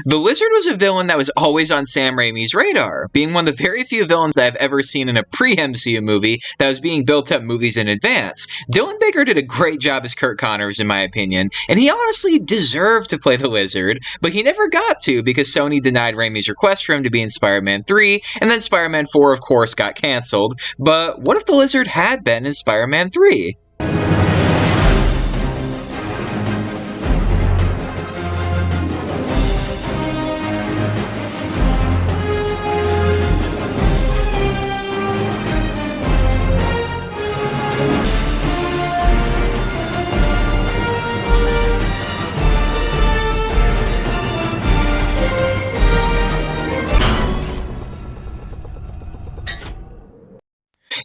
The Lizard was a villain that was always on Sam Raimi's radar, being one of the very few villains that I've ever seen in a pre-MCU movie that was being built up movies in advance. Dylan Baker did a great job as Curt Connors, in my opinion, and he honestly deserved to play the Lizard, but he never got to because Sony denied Raimi's request for him to be in Spider-Man 3, and then Spider-Man 4, of course, got cancelled. But what if the Lizard had been in Spider-Man 3?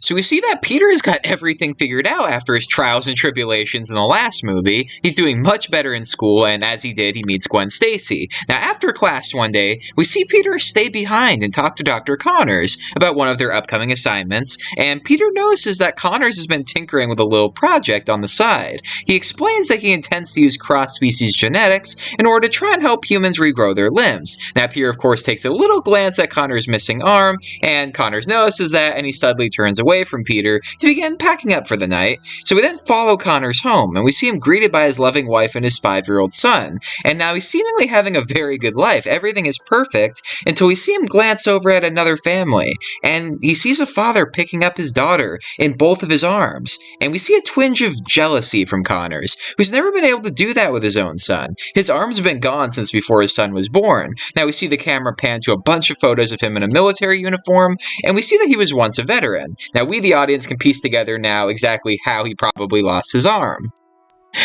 So we see that Peter has got everything figured out after his trials and tribulations in the last movie. He's doing much better in school, and as he did, he meets Gwen Stacy. Now, after class one day, we see Peter stay behind and talk to Dr. Connors about one of their upcoming assignments, and Peter notices that Connors has been tinkering with a little project on the side. He explains that he intends to use cross-species genetics in order to try and help humans regrow their limbs. Now, Peter, of course, takes a little glance at Connors' missing arm, and Connors notices that, and he suddenly turns away from Peter to begin packing up for the night. So we then follow Connors home, and we see him greeted by his loving wife and his 5-year-old son. And now he's seemingly having a very good life. Everything is perfect until we see him glance over at another family, and he sees a father picking up his daughter in both of his arms. And we see a twinge of jealousy from Connors, who's never been able to do that with his own son. His arms have been gone since before his son was born. Now we see the camera pan to a bunch of photos of him in a military uniform, and we see that he was once a veteran. Now we, the audience, can piece together now exactly how he probably lost his arm.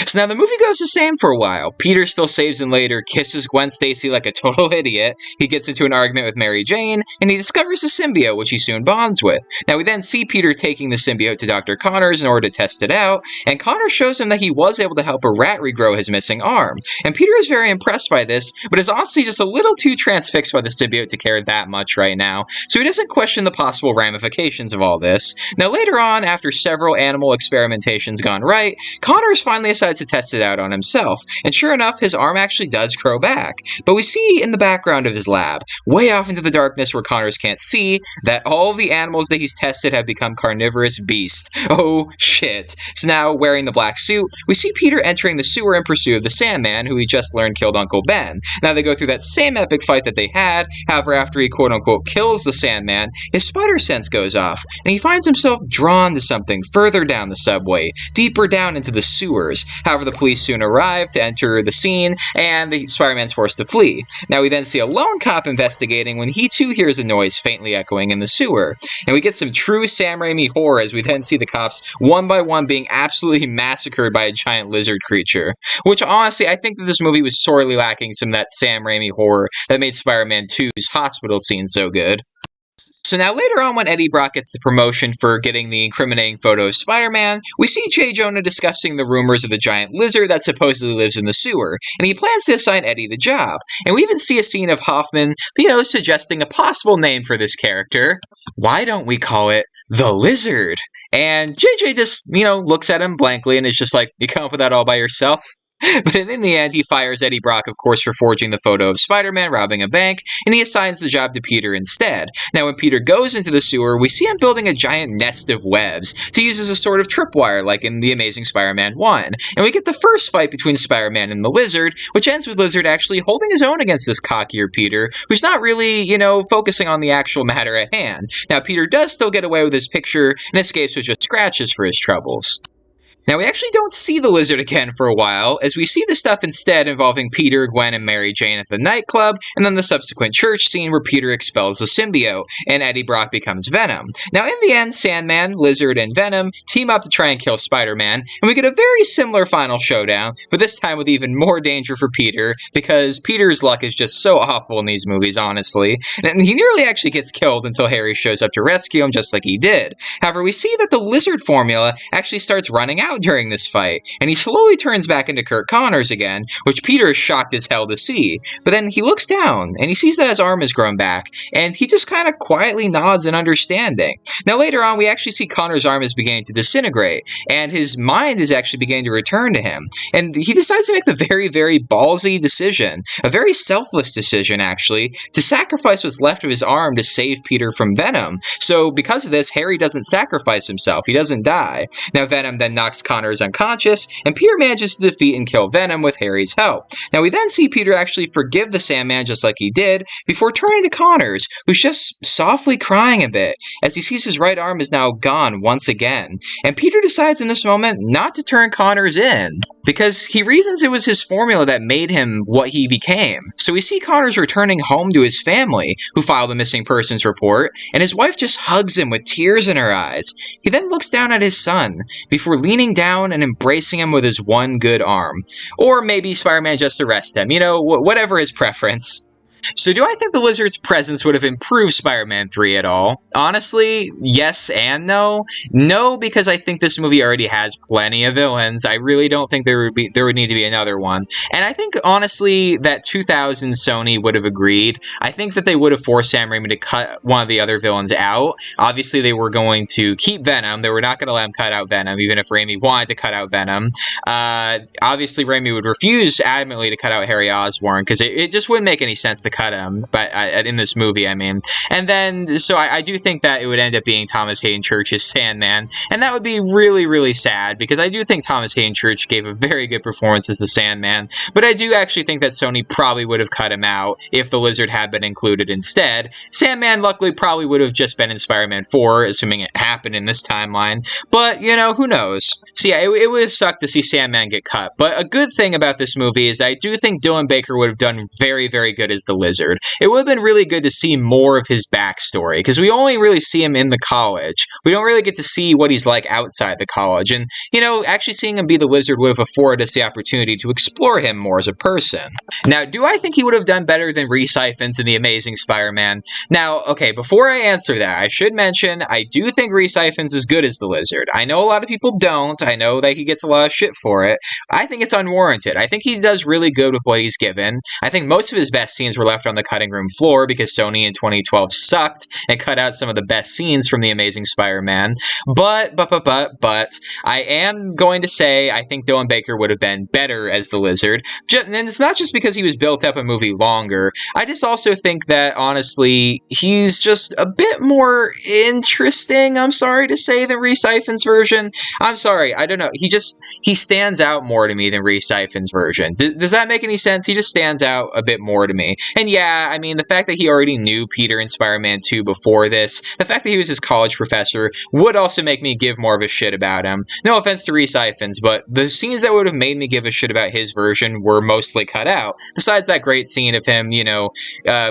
So now the movie goes the same for a while. Peter still saves him later, kisses Gwen Stacy like a total idiot, he gets into an argument with Mary Jane, and he discovers the symbiote, which he soon bonds with. Now we then see Peter taking the symbiote to Dr. Connors in order to test it out, and Connors shows him that he was able to help a rat regrow his missing arm. And Peter is very impressed by this, but is honestly just a little too transfixed by the symbiote to care that much right now, so he doesn't question the possible ramifications of all this. Now later on, after several animal experimentations gone right, Connors finally decides to test it out on himself, and sure enough, his arm actually does grow back. But we see in the background of his lab, way off into the darkness where Connors can't see, that all of the animals that he's tested have become carnivorous beasts. Oh shit. So now, wearing the black suit, we see Peter entering the sewer in pursuit of the Sandman, who we just learned killed Uncle Ben. Now they go through that same epic fight that they had, however after he quote-unquote kills the Sandman, his spider sense goes off, and he finds himself drawn to something further down the subway, deeper down into the sewers. However, the police soon arrive to enter the scene, and the Spider-Man's forced to flee. Now we then see a lone cop investigating when he too hears a noise faintly echoing in the sewer. And we get some true Sam Raimi horror as we then see the cops one by one being absolutely massacred by a giant lizard creature. Which honestly, I think that this movie was sorely lacking some of that Sam Raimi horror that made Spider-Man 2's hospital scene so good. So now later on when Eddie Brock gets the promotion for getting the incriminating photo of Spider-Man, we see J. Jonah discussing the rumors of the giant lizard that supposedly lives in the sewer, and he plans to assign Eddie the job. And we even see a scene of Hoffman, suggesting a possible name for this character. Why don't we call it the Lizard? And JJ just, looks at him blankly and is just like, you come up with that all by yourself? But in the end, he fires Eddie Brock, of course, for forging the photo of Spider-Man robbing a bank, and he assigns the job to Peter instead. Now, when Peter goes into the sewer, we see him building a giant nest of webs to use as a sort of tripwire, like in The Amazing Spider-Man 1. And we get the first fight between Spider-Man and the Lizard, which ends with Lizard actually holding his own against this cockier Peter, who's not really, focusing on the actual matter at hand. Now, Peter does still get away with his picture and escapes with just scratches for his troubles. Now, we actually don't see the Lizard again for a while, as we see the stuff instead involving Peter, Gwen, and Mary Jane at the nightclub, and then the subsequent church scene where Peter expels the symbiote, and Eddie Brock becomes Venom. Now, in the end, Sandman, Lizard, and Venom team up to try and kill Spider-Man, and we get a very similar final showdown, but this time with even more danger for Peter, because Peter's luck is just so awful in these movies, honestly, and he nearly actually gets killed until Harry shows up to rescue him just like he did. However, we see that the Lizard formula actually starts running out out during this fight, and he slowly turns back into Curt Connors again, which Peter is shocked as hell to see. But then he looks down, and he sees that his arm has grown back, and he just kind of quietly nods in understanding. Now later on, we actually see Connor's arm is beginning to disintegrate, and his mind is actually beginning to return to him. And he decides to make the very, very ballsy decision, a very selfless decision actually, to sacrifice what's left of his arm to save Peter from Venom. So because of this, Harry doesn't sacrifice himself, he doesn't die. Now Venom then knocks Connors unconscious, and Peter manages to defeat and kill Venom with Harry's help. Now we then see Peter actually forgive the Sandman just like he did, before turning to Connors, who's just softly crying a bit, as he sees his right arm is now gone once again. And Peter decides in this moment not to turn Connors in, because he reasons it was his formula that made him what he became. So we see Connors returning home to his family, who filed a missing persons report, and his wife just hugs him with tears in her eyes. He then looks down at his son, before leaning down and embracing him with his one good arm. Or maybe Spider-Man just arrests him, you know, whatever his preference. So do I think the Lizard's presence would have improved Spider-Man 3 at all? Honestly, yes and no. No, because I think this movie already has plenty of villains. I really don't think there would need to be another one. And I think, honestly, that 2000 Sony would have agreed. I think that they would have forced Sam Raimi to cut one of the other villains out. Obviously, they were going to keep Venom. They were not going to let him cut out Venom, even if Raimi wanted to cut out Venom. Obviously, Raimi would refuse adamantly to cut out Harry Osborn, because it just wouldn't make any sense to cut him, but in this movie, I mean. And then, so I do think that it would end up being Thomas Hayden Church's Sandman, and that would be really, really sad, because I do think Thomas Hayden Church gave a very good performance as the Sandman, but I do actually think that Sony probably would have cut him out if the Lizard had been included instead. Sandman, luckily, probably would have just been in Spider-Man 4, assuming it happened in this timeline, but, you know, who knows? So yeah, it would have sucked to see Sandman get cut, but a good thing about this movie is I do think Dylan Baker would have done very, very good as the Lizard. It would have been really good to see more of his backstory, because we only really see him in the college. We don't really get to see what he's like outside the college, and, you know, actually seeing him be the Lizard would have afforded us the opportunity to explore him more as a person. Now, do I think he would have done better than Rhys Ifans in The Amazing Spider-Man? Now, okay, before I answer that, I should mention, I do think Rhys Ifans is good as the Lizard. I know a lot of people don't. I know that he gets a lot of shit for it. I think it's unwarranted. I think he does really good with what he's given. I think most of his best scenes were left on the cutting room floor because Sony in 2012 sucked and cut out some of the best scenes from The Amazing Spider-Man. But I am going to say I think Dylan Baker would have been better as the Lizard. And it's not just because he was built up a movie longer. I just also think that, honestly, he's just a bit more interesting, I'm sorry to say, than Rhys Ifans' version. I'm sorry, I don't know. He stands out more to me than Rhys Ifans' version. Does that make any sense? He just stands out a bit more to me. And yeah, I mean, the fact that he already knew Peter in Spider-Man 2 before this, the fact that he was his college professor, would also make me give more of a shit about him. No offense to Rhys Ifans, but the scenes that would have made me give a shit about his version were mostly cut out. Besides that great scene of him, you know,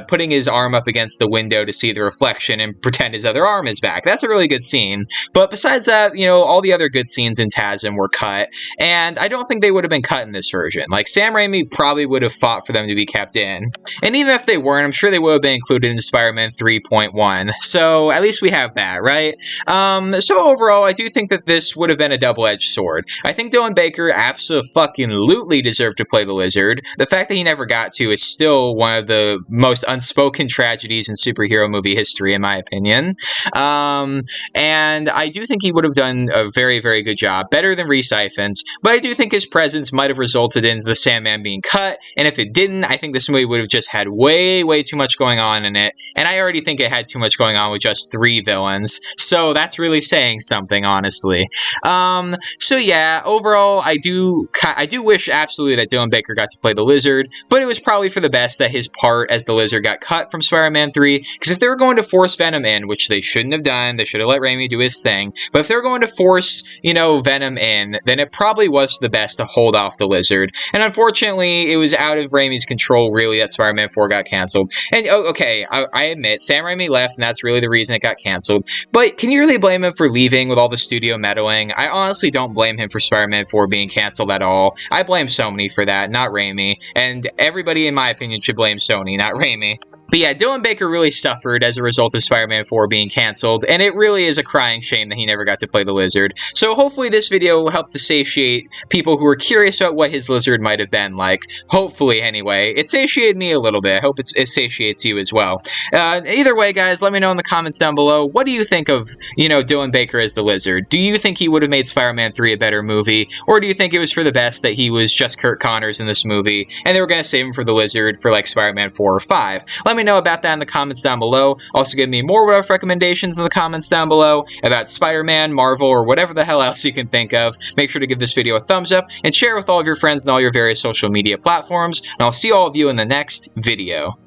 putting his arm up against the window to see the reflection and pretend his other arm is back. That's a really good scene. But besides that, you know, all the other good scenes in TASM were cut, and I don't think they would have been cut in this version. Like, Sam Raimi probably would have fought for them to be kept in. And even if they weren't, I'm sure they would have been included in Spider-Man 3.1. So at least we have that, right? So overall, I do think that this would have been a double-edged sword. I think Dylan Baker absolutely deserved to play the Lizard. The fact that he never got to is still one of the most unspoken tragedies in superhero movie history, in my opinion. And I do think he would have done a very, very good job, better than Rhys Ifans, but I do think his presence might have resulted in the Sandman being cut, and if it didn't, I think this movie would have just had way, way too much going on in it, and I already think it had too much going on with just 3 villains, so that's really saying something, honestly. So yeah, overall, I do wish absolutely that Dylan Baker got to play the Lizard, but it was probably for the best that his part as the Lizard got cut from Spider-Man 3, because if they were going to force Venom in, which they shouldn't have done, they should have let Raimi do his thing, but if they're going to force, you know, Venom in, then it probably was for the best to hold off the Lizard, and unfortunately, it was out of Raimi's control, really, that Spider-Man 4 got canceled. And, okay, I admit, Sam Raimi left, and that's really the reason it got canceled, but can you really blame him for leaving with all the studio meddling? I honestly don't blame him for Spider-Man 4 being canceled at all. I blame Sony for that, not Raimi, and everybody, in my opinion, should blame Sony, not Raimi. But yeah, Dylan Baker really suffered as a result of Spider-Man 4 being canceled, and it really is a crying shame that he never got to play the Lizard. So hopefully this video will help to satiate people who are curious about what his Lizard might have been like. Hopefully, anyway. It satiated me a little bit. I hope it satiates you as well. Either way, guys, let me know in the comments down below. What do you think of, Dylan Baker as the Lizard? Do you think he would have made Spider-Man 3 a better movie? Or do you think it was for the best that he was just Curt Connors in this movie, and they were going to save him for the Lizard for, like, Spider-Man 4 or 5? Let me know about that in the comments down below. Also, give me more rough recommendations in the comments down below about Spider-Man, Marvel, or whatever the hell else you can think of. Make sure to give this video a thumbs up, and share it with all of your friends and all your various social media platforms, and I'll see all of you in the next video.